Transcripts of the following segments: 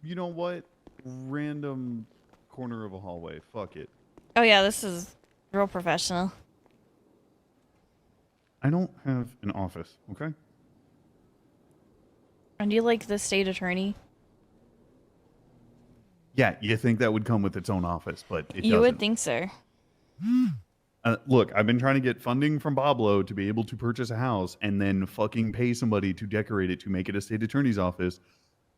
You know what? Random corner of a hallway. Fuck it. Oh yeah, this is real professional. I don't have an office, okay? And you like the state attorney? Yeah, you think that would come with its own office, but it You would doesn't. think so. Look, I've been trying to get funding from Boblo to be able to purchase a house and then fucking pay somebody to decorate it to make it a state attorney's office.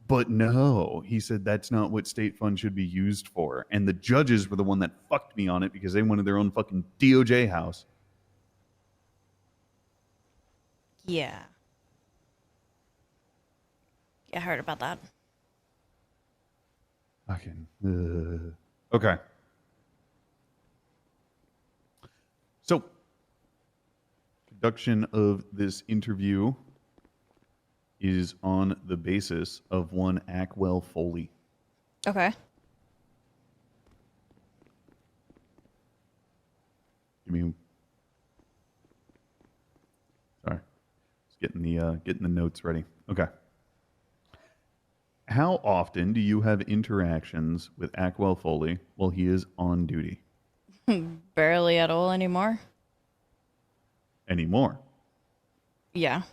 But no, he said that's not what state funds should be used for. And the judges were the one that fucked me on it because they wanted their own fucking DOJ house. Yeah. Yeah, I heard about that. Fucking. Okay. So, conduction of this interview is on the basis of one Ackwell Foley. Okay. Give me. Sorry, just getting the notes ready. Okay. How often do you have interactions with Ackwell Foley while he is on duty? Barely at all anymore. Anymore? Yeah.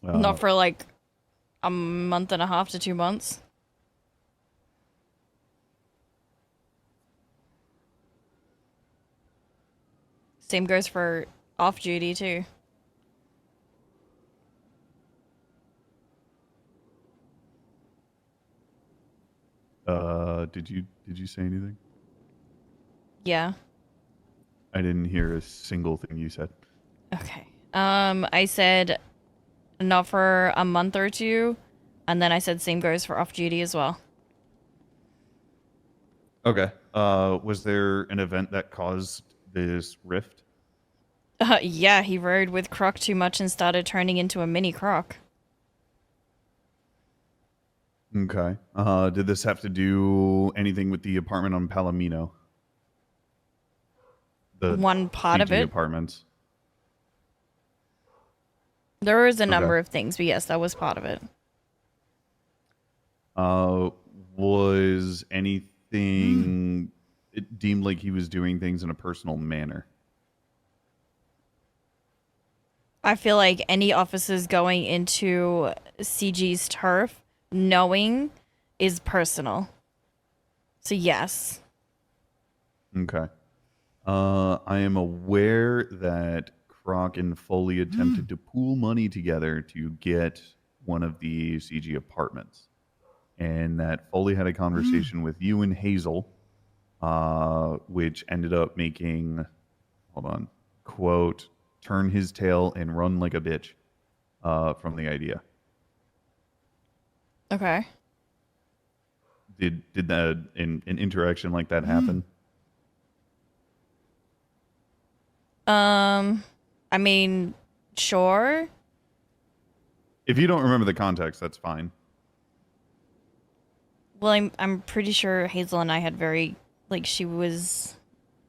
Uh, Not for like a month and a half to 2 months. Same goes for off duty too. did you say anything? Yeah. I didn't hear a single thing you said. Okay. I said not for a month or two, and then I said same goes for off duty as well. Okay. Was there an event that caused this rift? Yeah, he rode with Croc too much and started turning into a mini Croc. Okay. Did this have to do anything with the apartment on Palomino? The One part of CG it. apartments. There was a Okay. number of things, but yes, that was part of it. Uh, was anything it deemed like he was doing things in a personal manner? I feel like any officers going into CG's turf knowing is personal. So yes. Okay. I am aware that Croc and Foley attempted to pool money together to get one of the CG apartments, and that Foley had a conversation with you and Hazel, which ended up making, hold on, quote, turn his tail and run like a bitch from the idea. Okay. Did that an interaction like that happen? Um, I mean, sure. If you don't remember the context, that's fine. Well, I'm pretty sure Hazel and I had very like she was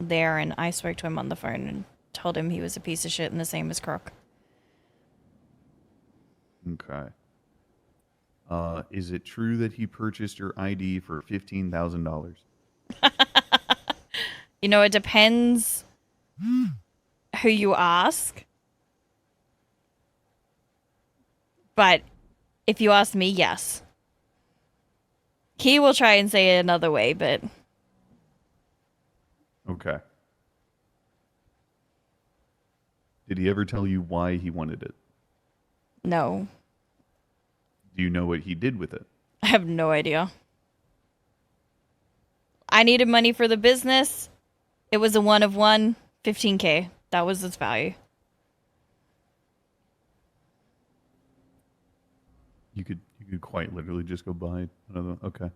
there and I spoke to him on the phone and told him he was a piece of shit and the same as Croc. Okay. Is it true that he purchased your ID for $15,000? You know, it depends who you ask, but if you ask me, yes. He will try and say it another way, but Okay. Did he ever tell you why he wanted it? no. Do you know what he did with it? I have no idea. I needed money for the business. It was a one of one, 15K. That was its value. You could quite literally just go buy another. Okay.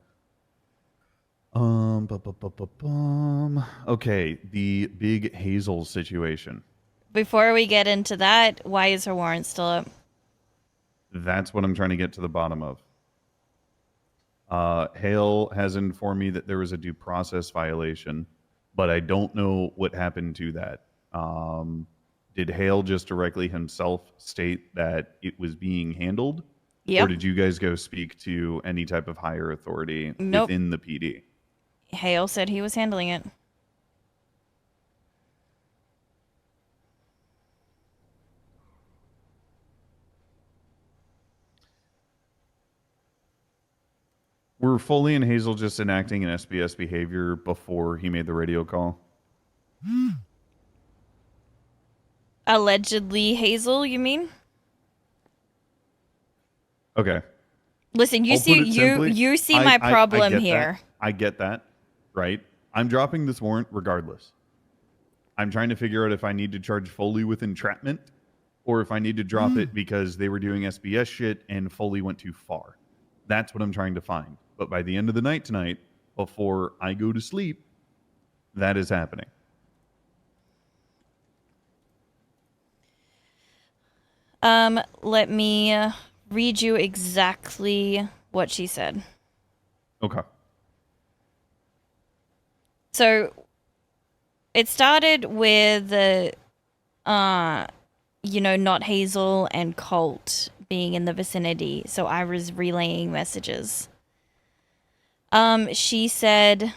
Okay, the big Hazel situation. Before we get into that, why is her warrant still up? That's what I'm trying to get to the bottom of. Hale has informed me that there was a due process violation, but I don't know what happened to that. Did Hale just directly himself state that it was being handled, Or Yep. did you guys go speak to any type of higher authority Nope. within the PD? Hale said he was handling it. Were Foley and Hazel just enacting an SBS behavior before he made the radio call? Allegedly Hazel, you mean? Okay. Listen, I'll put it simply. you see my I problem get here. that. I get that. Right? I'm dropping this warrant regardless. I'm trying to figure out if I need to charge Foley with entrapment or if I need to drop it because they were doing SBS shit and Foley went too far. That's what I'm trying to find. But by the end of the night tonight, before I go to sleep, that is happening. Let me read you exactly what she said. Okay. So it started with not Hazel and Colt being in the vicinity, so I was relaying messages. She said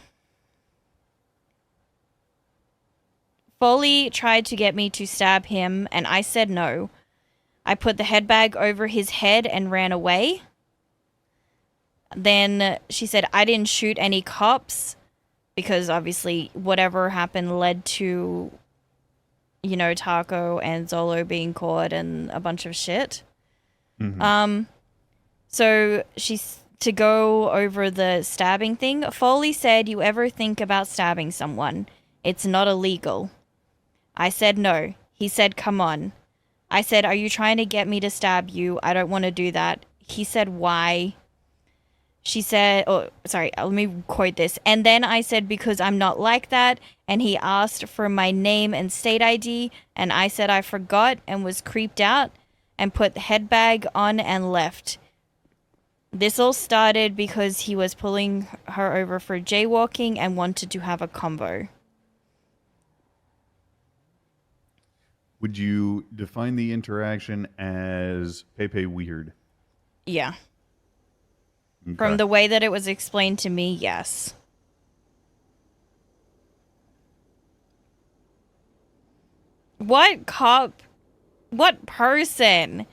Foley tried to get me to stab him and I said no. I put the headbag over his head and ran away. Then she said I didn't shoot any cops because obviously whatever happened led to, Taco and Zolo being caught and a bunch of shit. Mm-hmm. So to go over the stabbing thing, Foley said, "You ever think about stabbing someone? It's not illegal." I said no. He said, "Come on." I said, "Are you trying to get me to stab you? I don't want to do that." He said, "Why?" She said, oh, sorry, let me quote this. And then I said, "Because I'm not like that." And he asked for my name and state ID. And I said I forgot and was creeped out and put the head bag on and left. This all started because he was pulling her over for jaywalking and wanted to have a combo. Would you define the interaction as Pepe weird? Yeah. Okay. From the way that it was explained to me, yes. What person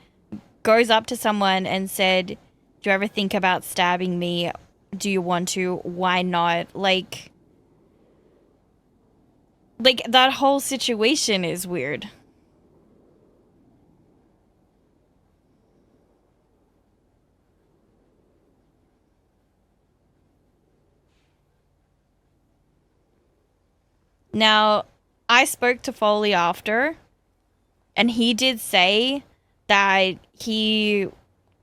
goes up to someone and said, "Do you ever think about stabbing me? Do you want to? Why not?" Like that whole situation is weird. Now, I spoke to Foley after, and he did say that he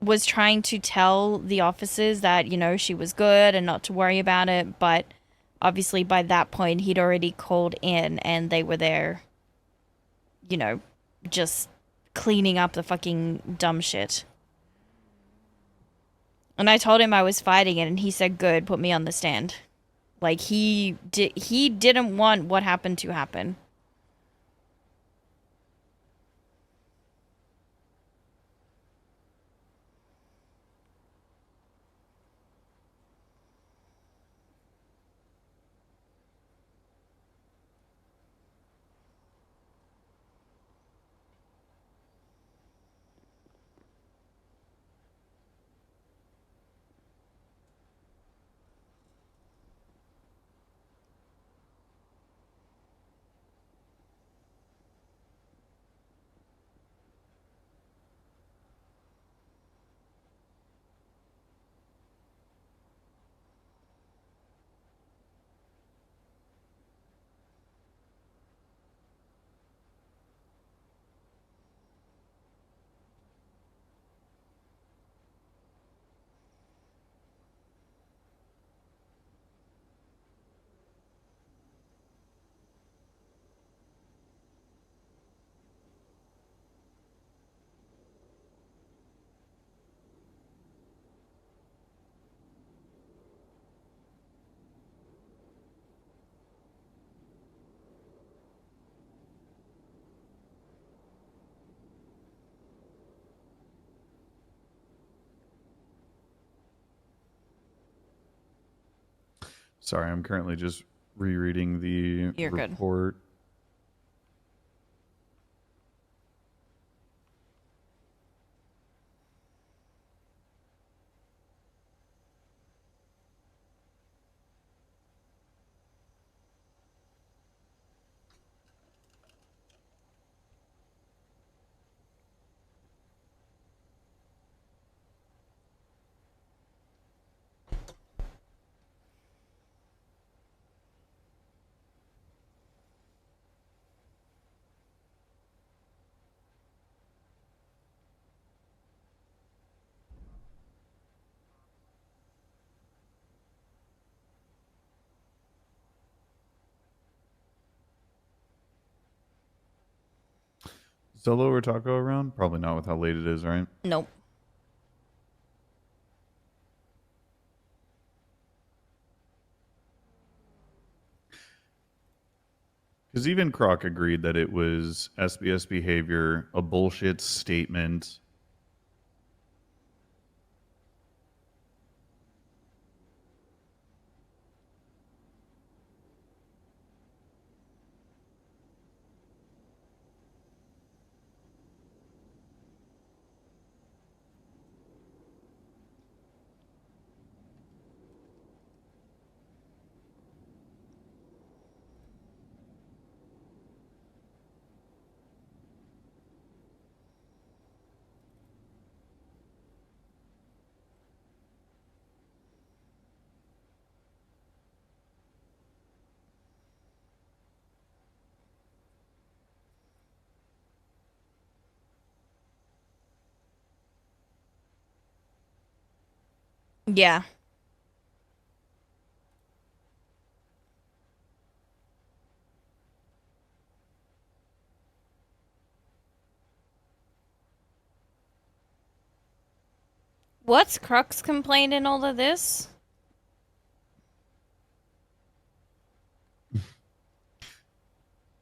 was trying to tell the officers that, she was good and not to worry about it, but obviously by that point he'd already called in and they were there, just cleaning up the fucking dumb shit. And I told him I was fighting it and he said, "Good, put me on the stand." Like he didn't want what happened to happen. Sorry, I'm currently just rereading the You're good. report. Solo or taco around? Probably not with how late it is, right? Nope. Because even Croc agreed that it was SBS behavior, a bullshit statement. Yeah. What's Crux complaint in all of this?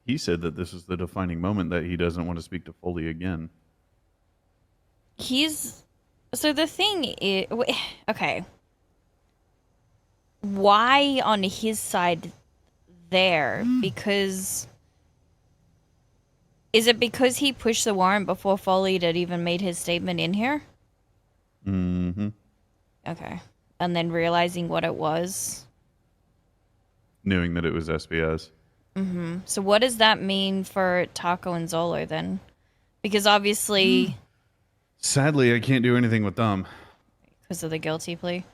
He said that this is the defining moment that he doesn't want to speak to Foley again. He's so the thing is okay. Why on his side there? Because is it because he pushed the warrant before Foley had even made his statement in here? Mm-hmm. Okay. And then realizing what it was. Knowing that it was SBS. Mm-hmm. So what does that mean for Taco and Zolo then? Because obviously Sadly, I can't do anything with them. because of the guilty plea.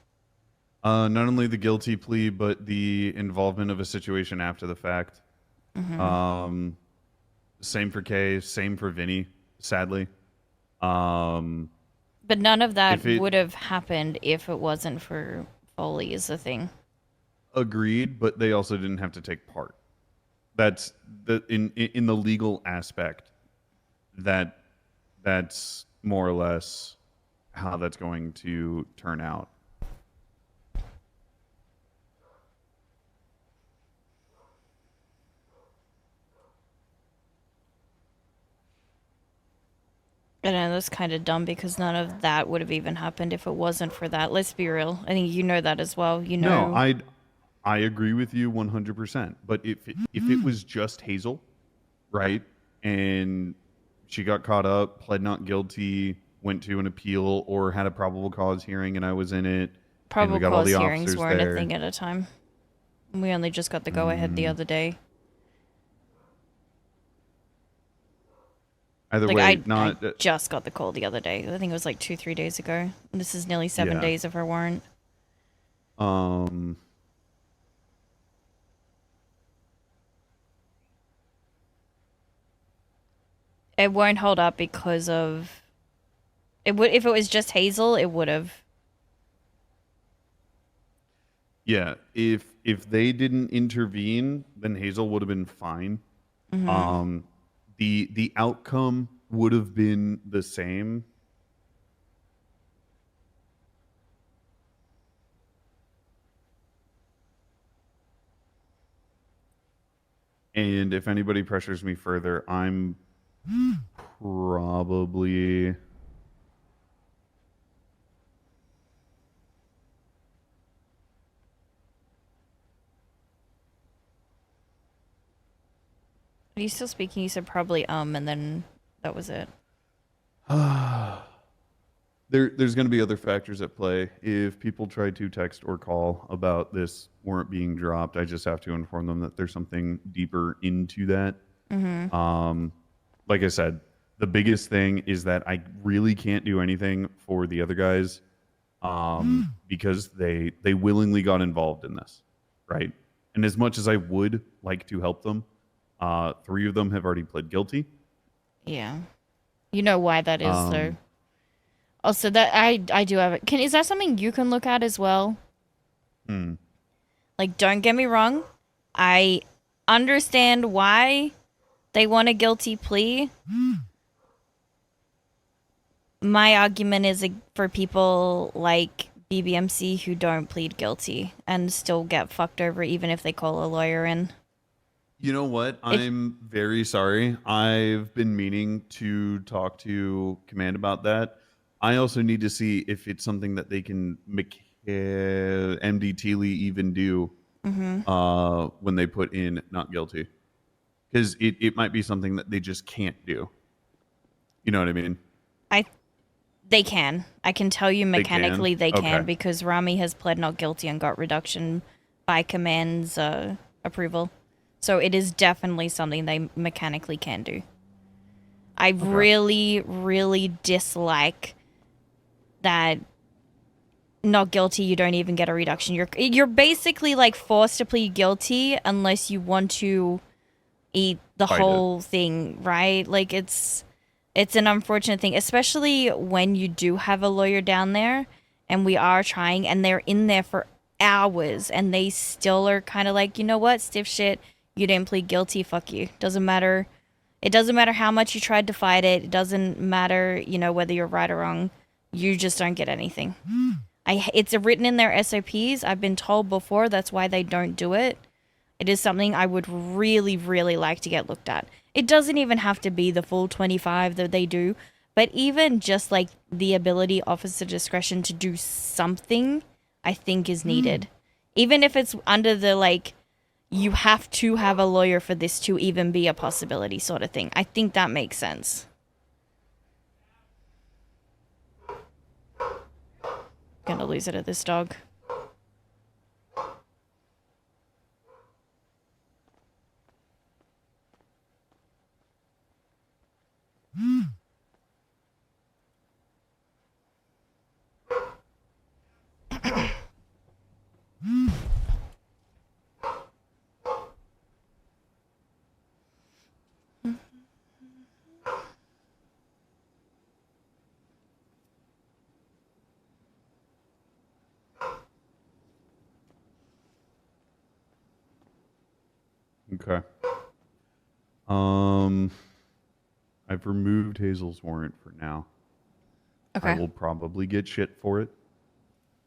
Not only the guilty plea, but the involvement of a situation after the fact. Mm-hmm. Same for Kay, same for Vinny, sadly. Um, But none of that if it would have happened if it wasn't for Foley is the thing. agreed, but they also didn't have to take part. That's the in the legal aspect. That's more or less how that's going to turn out. I know that's kind of dumb because none of that would have even happened if it wasn't for that. Let's be real. I think you know that as well. You No, know. I agree with you 100%. But if it was just Hazel, right, and she got caught up, pled not guilty, went to an appeal, or had a probable cause hearing, and I was in it, and we Probable got all cause the hearings officers weren't a there. thing at a time. We only just got the go ahead the other day. Either Like way, I not just got the call the other day. I think it was like 2-3 days ago. This is nearly 7 yeah. days of her warrant. Um, It won't hold up because of it would if it was just Hazel, it would have. yeah, if they didn't intervene, then Hazel would have been fine. Mm-hmm. Um, the outcome would have been the same. And if anybody pressures me further, I'm probably Are you still speaking? You said probably and then that was it. There's going to be other factors at play. If people try to text or call about this warrant being dropped, I just have to inform them that there's something deeper into that. Mm-hmm. Like I said, the biggest thing is that I really can't do anything for the other guys because they willingly got involved in this, right? And as much as I would like to help them, 3 of them have already pled guilty. Yeah. You know why that is, though. Um, Also, that I do have it. Is that something you can look at as well? hmm. Like, don't get me wrong. I understand why they want a guilty plea. My argument is for people like BBMC who don't plead guilty and still get fucked over even if they call a lawyer in. You know what? It I'm very sorry. I've been meaning to talk to Command about that. I also need to see if it's something that they can MD Teely even do when they put in not guilty. Because it might be something that they just can't do. You know what I mean? I they can. I can tell you They can? mechanically they can Okay. because Rami has pled not guilty and got reduction by Command's approval. So it is definitely something they mechanically can do. I really, really dislike that not guilty, you don't even get a reduction. You're basically like forced to plead guilty unless you want to eat the Fight it. whole thing, right? Like it's an unfortunate thing, especially when you do have a lawyer down there and we are trying and they're in there for hours and they still are kind of like, you know what, stiff shit, you didn't plead guilty, fuck you. Doesn't matter. It doesn't matter how much you tried to fight it. It doesn't matter, whether you're right or wrong. You just don't get anything. It's written in their SOPs. I've been told before that's why they don't do it. It is something I would really, really like to get looked at. It doesn't even have to be the full 25 that they do, but even just like the ability, officer discretion to do something, I think is needed. Even if it's under the like, you have to have a lawyer for this to even be a possibility sort of thing. I think that makes sense. Gonna lose it at this dog. Okay. I've removed Hazel's warrant for now. Okay. I will probably get shit for it.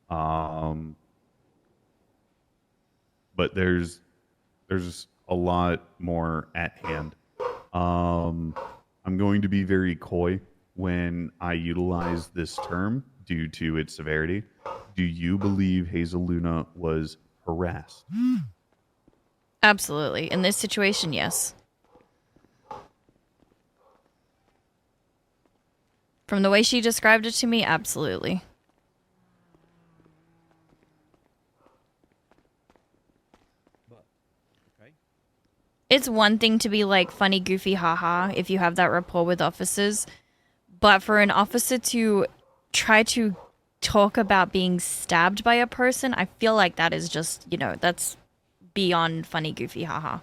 But there's a lot more at hand. I'm going to be very coy when I utilize this term due to its severity. Do you believe Hazel Luna was harassed? Absolutely. In this situation, yes. From the way she described it to me, absolutely. It's one thing to be like funny, goofy, haha, if you have that rapport with officers. But for an officer to try to talk about being stabbed by a person, I feel like that is just, that's beyond funny, goofy, haha.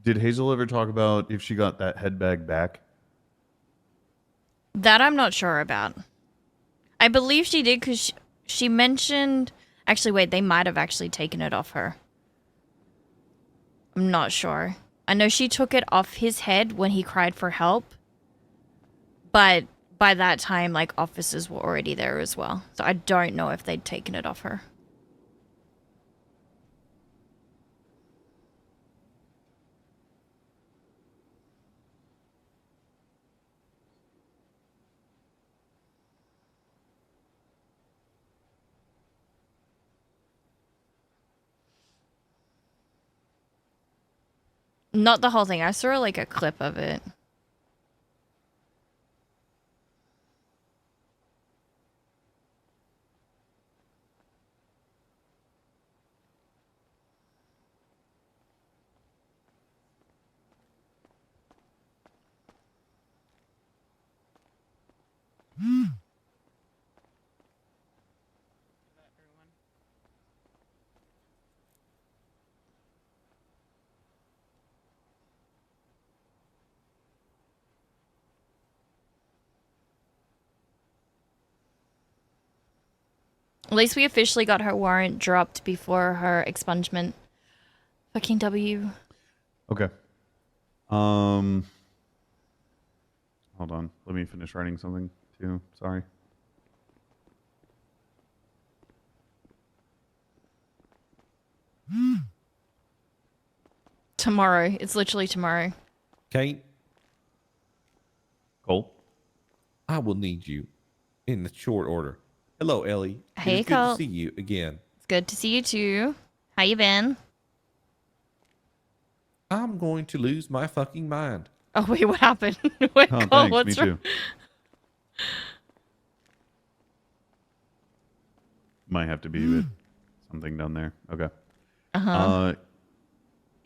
Did Hazel ever talk about if she got that head bag back? That I'm not sure about. I believe she did because she mentioned... Actually, wait, they might have actually taken it off her. I'm not sure. I know she took it off his head when he cried for help, but by that time, like, officers were already there as well. So I don't know if they'd taken it off her. Not the whole thing. I saw, like, a clip of it. At least we officially got her warrant dropped before her expungement. Fucking W. Okay. Hold on. Let me finish writing something too. Sorry. Tomorrow. It's literally tomorrow. Kate, Cole. I will need you in the short order. Hello, Ellie. Hey, it is good Cole. to see you again. It's good to see you too. How you been? I'm going to lose my fucking mind. Oh wait, what happened? Wait, Oh, Cole, thanks. what's Me wrong? too. Might have to be with something down there. Okay. Uh-huh.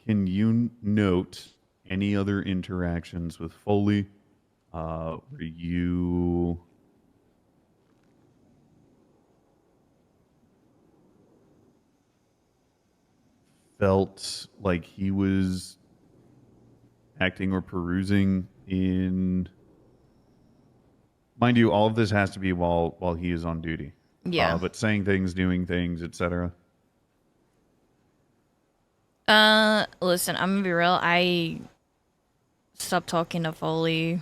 Can you note any other interactions with Foley where you felt like he was acting or perusing in, mind you, all of this has to be while he is on duty. Yeah. But saying things, doing things, etc. Listen, I'm gonna be real. I stopped talking to Foley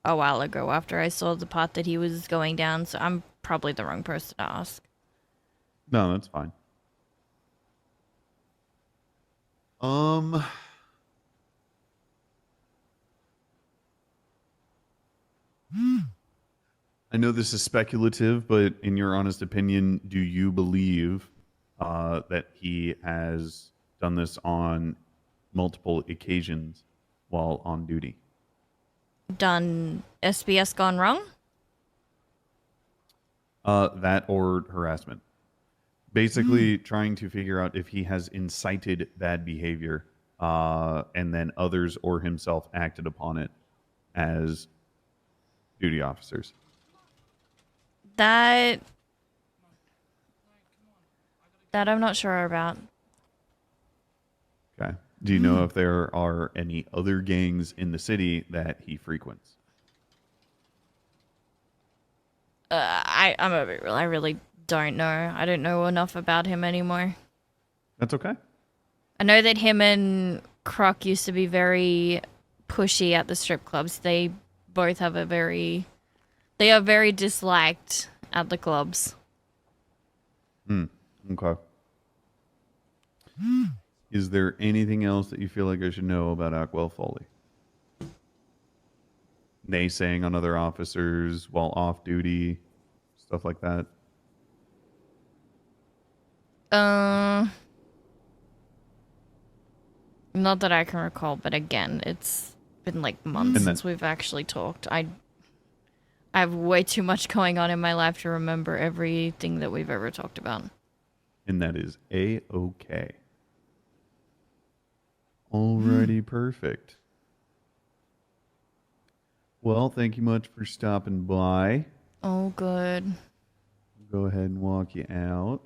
a while ago after I saw the part that he was going down, so I'm probably the wrong person to ask. No, that's fine. I know this is speculative, but in your honest opinion, do you believe that he has done this on multiple occasions while on duty? Done SBS gone wrong? That or harassment. Basically, trying to figure out if he has incited bad behavior and then others or himself acted upon it as duty officers. That I'm not sure about. Okay. Do you know if there are any other gangs in the city that he frequents? I'm a bit real. I really don't know. I don't know enough about him anymore. That's okay. I know that him and Croc used to be very pushy at the strip clubs. They both have they are very disliked at the clubs. Okay. Is there anything else that you feel like I should know about Ackwell Foley? Naysaying on other officers while off duty, stuff like that. Not that I can recall, but again, it's been like months And since we've actually talked. I have way too much going on in my life to remember everything that we've ever talked about. And that is A-okay. Alrighty, perfect. Well, thank you much for stopping by. Oh, good. Go ahead and walk you out.